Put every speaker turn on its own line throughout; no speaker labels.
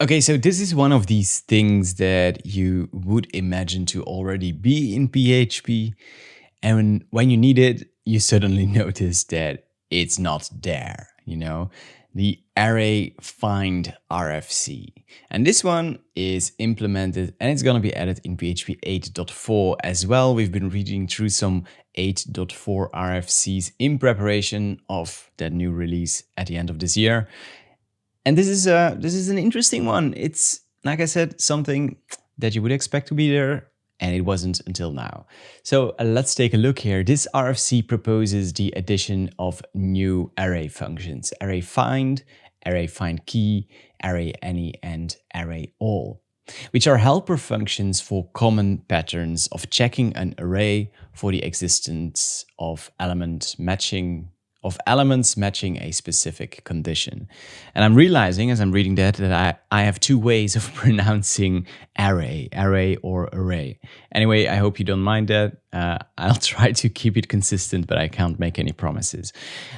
Okay, so this is one of these things that you would imagine to already be in PHP. And when you need it, you suddenly notice that it's not there, the Arrayfind RFC. And this one is implemented and it's going to be added in PHP 8.4 as well. We've been reading through some 8.4 RFCs in preparation of that new release at the end of this year. And this is an interesting one. It's, like I said, something that you would expect to be there, and it wasn't until now. So let's take a look here. This RFC proposes the addition of new array functions: Arrayfind, Arrayfind key, ArrayAny, and ArrayAll, which are helper functions for common patterns of checking an array for the existence of elements matching a specific condition. And I'm realizing as I'm reading that I have two ways of pronouncing array or array. Anyway, I hope you don't mind that. I'll try to keep it consistent, but I can't make any promises.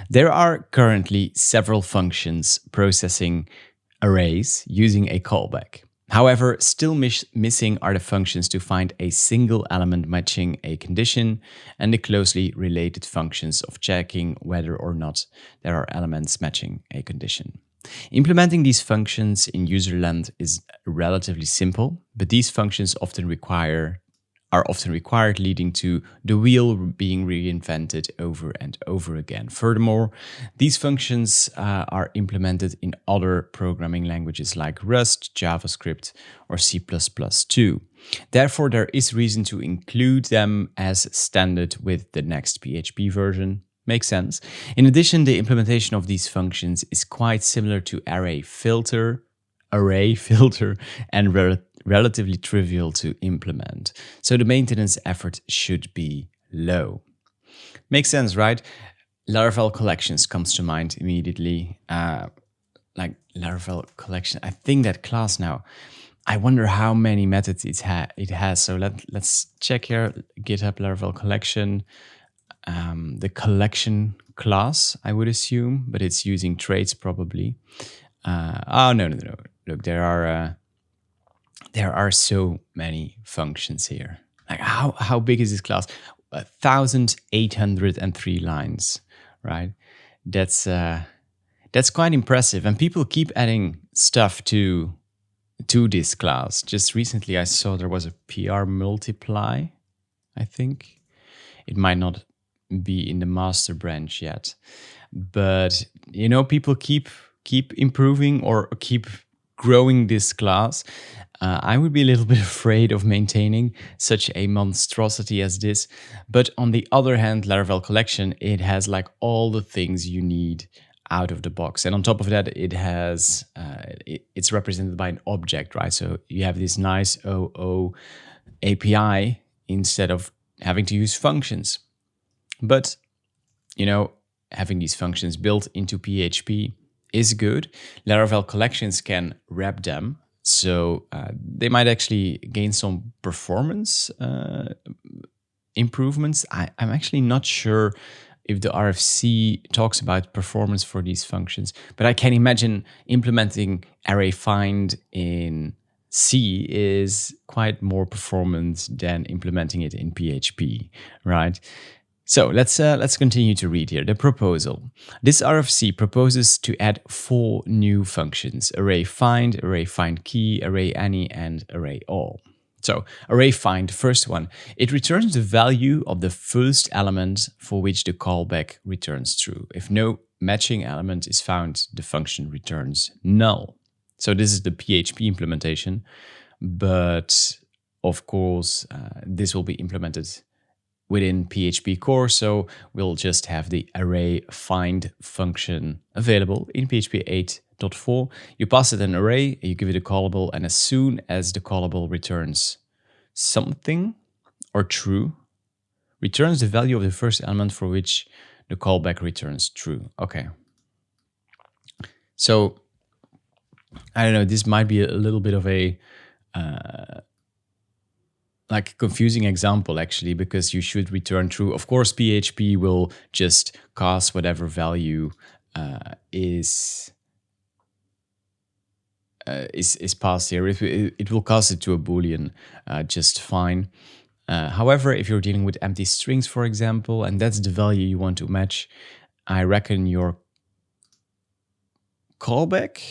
There are currently several functions processing arrays using a callback. However, still missing are the functions to find a single element matching a condition and the closely related functions of checking whether or not there are elements matching a condition. Implementing these functions in userland is relatively simple, but these functions are often required, leading to the wheel being reinvented over and over again. Furthermore, these functions are implemented in other programming languages like Rust, JavaScript, or C++ too. Therefore, there is reason to include them as standard with the next PHP version. Makes sense. In addition, the implementation of these functions is quite similar to Arrayfilter, and relatively trivial to implement. So the maintenance effort should be low. Makes sense, right? LEL Collections comes to mind immediately. Like LEL Collection, I think that class now. I wonder how many methods it has. So let's check here. GitHub LEL Collection. The collection class, I would assume, but it's using traits probably. No. Look, there are so many functions here. Like how big is this class? 1,803 lines, right? That's quite impressive, and people keep adding stuff to this class. Just recently, I saw there was a PR multiply. I think it might not be in the master branch yet, but people keep improving or keep growing this class. I would be a little bit afraid of maintaining such a monstrosity as this. But on the other hand, Laravel Collection, it has like all the things you need out of the box. And on top of that, it has it's represented by an object, right? So you have this nice OO API instead of having to use functions. But, having these functions built into PHP is good. Laravel Collections can wrap them, so they might actually gain some performance improvements. I'm actually not sure if the RFC talks about performance for these functions, but I can imagine implementing Arrayfind in C is quite more performant than implementing it in PHP, right? So let's continue to read here. The proposal. This RFC proposes to add 4 new functions: Arrayfind, Arrayfind key, ArrayAny, and ArrayAll. So Arrayfind, first one, it returns the value of the first element for which the callback returns true. If no matching element is found, the function returns null. So this is the PHP implementation, but of course this will be implemented within PHP core, so we'll just have the Arrayfind function available in PHP 8.4. You pass it an array, you give it a callable, and as soon as the callable returns something or true, returns the value of the first element for which the callback returns true. Okay. So, I don't know, this might be a little bit of a confusing example actually, because you should return true. Of course, PHP will just cast whatever value is is passed here, it will cast it to a Boolean just fine. However, if you're dealing with empty strings, for example, and that's the value you want to match, I reckon your callback,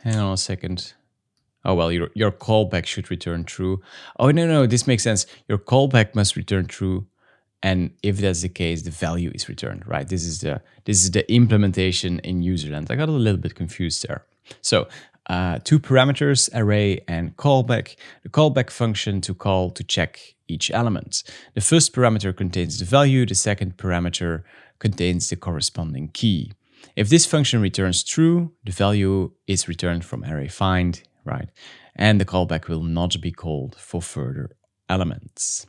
hang on a second. Oh, well, your callback should return true. Oh, no, this makes sense. Your callback must return true. And if that's the case, the value is returned, right? This is the implementation in userland. I got a little bit confused there. So two parameters, array and callback. The callback function to call to check each element. The first parameter contains the value. The second parameter contains the corresponding key. If this function returns true, the value is returned from Arrayfind, right? And the callback will not be called for further elements.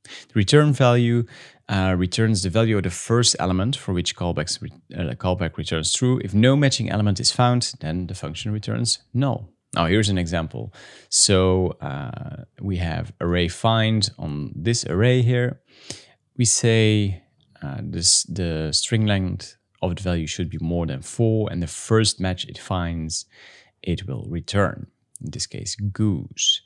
The return value returns the value of the first element for which callback returns true. If no matching element is found, then the function returns null. Now here's an example. So we have Arrayfind on this array here. We say the string length of the value should be more than 4, and the first match it finds, it will return. In this case, goose.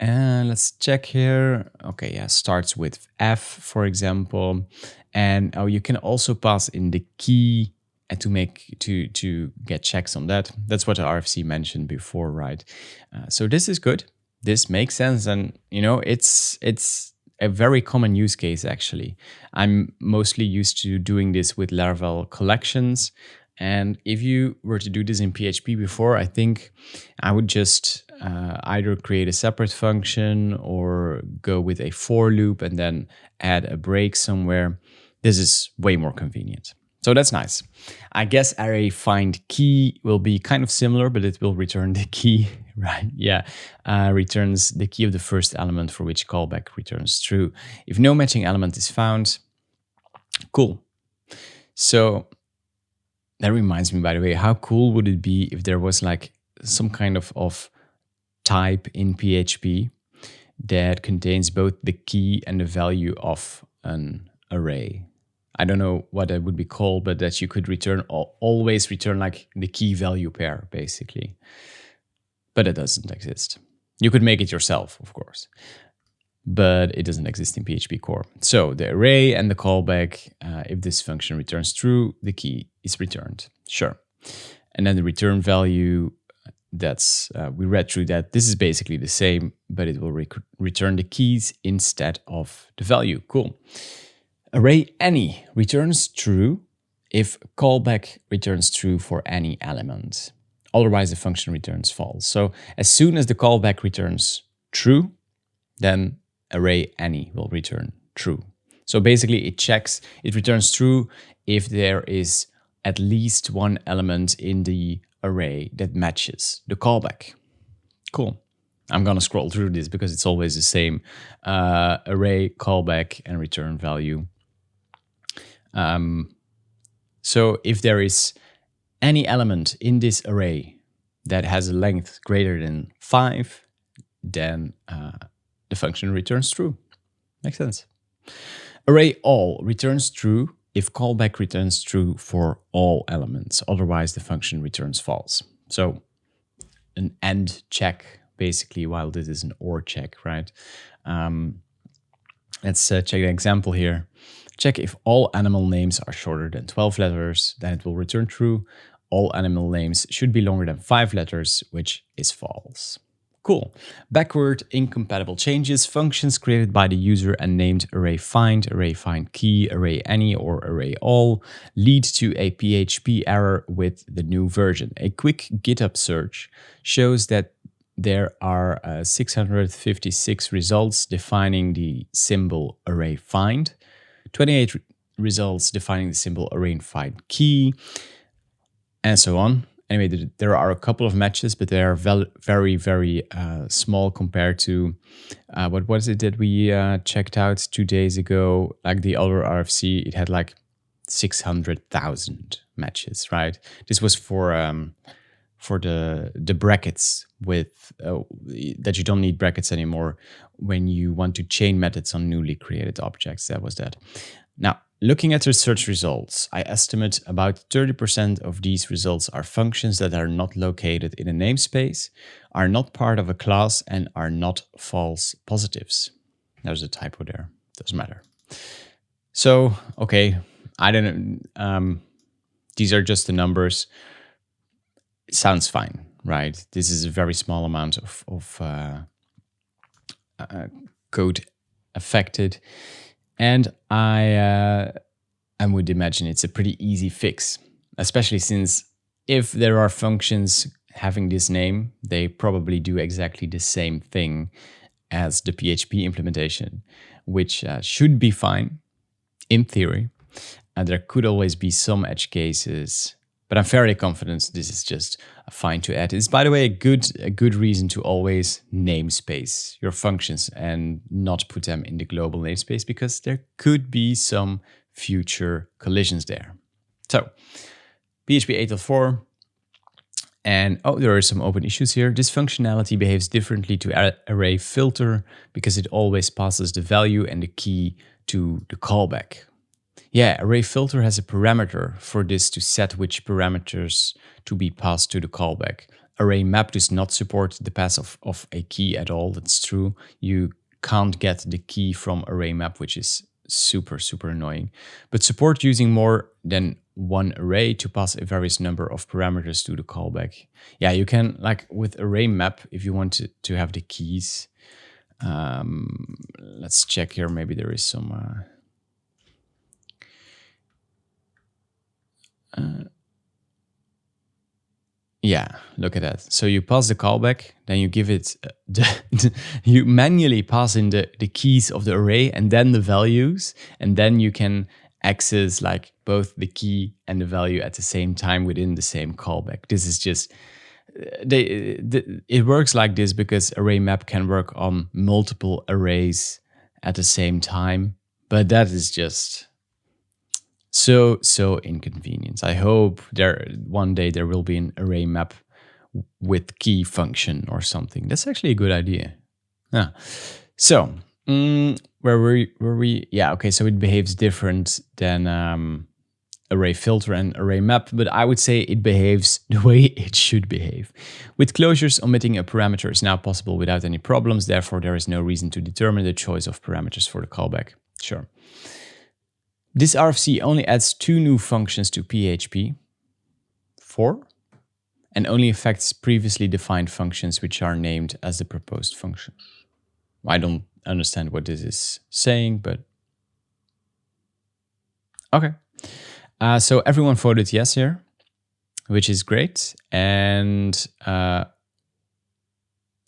And let's check here. Okay, yeah, starts with F, for example. And you can also pass in the key and to get checks on that. That's what the RFC mentioned before, right? So this is good. This makes sense, and it's a very common use case actually. I'm mostly used to doing this with LEL Collections. And if you were to do this in PHP before, I think I would just either create a separate function or go with a for loop and then add a break somewhere. This is way more convenient. So that's nice. I guess Arrayfind key will be kind of similar, but it will return the key, right? Yeah, returns the key of the first element for which callback returns true. If no matching element is found, cool. So that reminds me, by the way, how cool would it be if there was like some kind of type in PHP that contains both the key and the value of an array? I don't know what that would be called, but that you could always return like the key value pair, basically. But it doesn't exist. You could make it yourself, of course, but it doesn't exist in PHP core. So the array and the callback, if this function returns true, the key is returned. Sure. And then the return value, that's we read through that. This is basically the same, but it will return the keys instead of the value. Cool. Array any returns true if callback returns true for any element. Otherwise, the function returns false. So as soon as the callback returns true, then array any will return true. So basically it returns true if there is at least one element in the array that matches the callback. Cool. I'm gonna scroll through this because it's always the same. Array, callback, and return value. So if there is any element in this array that has a length greater than 5, then the function returns true. Makes sense. Array all returns true if callback returns true for all elements. Otherwise, the function returns false. So an AND check, basically, while this is an OR check, right? Let's check the example here. Check if all animal names are shorter than 12 letters, then it will return true. All animal names should be longer than 5 letters, which is false. Cool. Backward incompatible changes, functions created by the user and named Arrayfind, Arrayfind key, array any, or array all lead to a PHP error with the new version. A quick GitHub search shows that there are 656 results defining the symbol Arrayfind, 28 results defining the symbol Arrayfind key, and so on. Anyway, there are a couple of matches, but they are very, very small compared to what was it that we checked out 2 days ago? Like the other RFC, it had like 600,000 matches, right? This was for the brackets with that you don't need brackets anymore when you want to chain methods on newly created objects. That was that. Now, looking at the search results, I estimate about 30% of these results are functions that are not located in a namespace, are not part of a class, and are not false positives. There's a typo there. Doesn't matter. So, okay, I don't know. These are just the numbers. It sounds fine, right? This is a very small amount of code affected. And I would imagine it's a pretty easy fix, especially since if there are functions having this name, they probably do exactly the same thing as the PHP implementation, which should be fine in theory. And there could always be some edge cases, but I'm fairly confident this is just fine to add. It's, by the way, a good reason to always namespace your functions and not put them in the global namespace, because there could be some future collisions there. So, PHP 8.4. And there are some open issues here. This functionality behaves differently to array filter because it always passes the value and the key to the callback. Yeah, array filter has a parameter for this to set which parameters to be passed to the callback. Array map does not support the pass of a key at all. That's true. You can't get the key from array map, which is super annoying. But support using more than one array to pass a various number of parameters to the callback. Yeah, you can, like with array map, if you want to have the keys. Let's check here. Maybe there is some... yeah, look at that. So you pass the callback, then you give it, you manually pass in the keys of the array and then the values, and then you can access like both the key and the value at the same time within the same callback. This is just, it works like this because array map can work on multiple arrays at the same time, but that is just... so inconvenient. I hope one day there will be an array map with key function or something. That's actually a good idea. Yeah. So where were we? Yeah. Okay. So it behaves different than array filter and array map, but I would say it behaves the way it should behave. With closures, omitting a parameter is now possible without any problems. Therefore, there is no reason to determine the choice of parameters for the callback. Sure. This RFC only adds 2 new functions to PHP 4 and only affects previously defined functions which are named as the proposed function. I don't understand what this is saying, but okay. So everyone voted yes here, which is great. And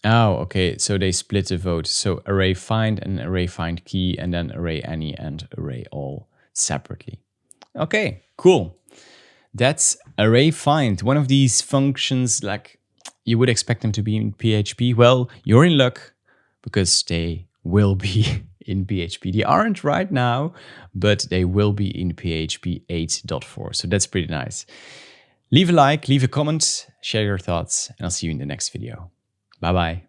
okay, so they split the vote. So Arrayfind and Arrayfind key, and then array any and array all separately. Okay, cool. That's Arrayfind. One of these functions, like you would expect them to be in PHP. Well, you're in luck because they will be in PHP. They aren't right now, but they will be in PHP 8.4. So that's pretty nice. Leave a like, leave a comment, share your thoughts, and I'll see you in the next video. Bye-bye.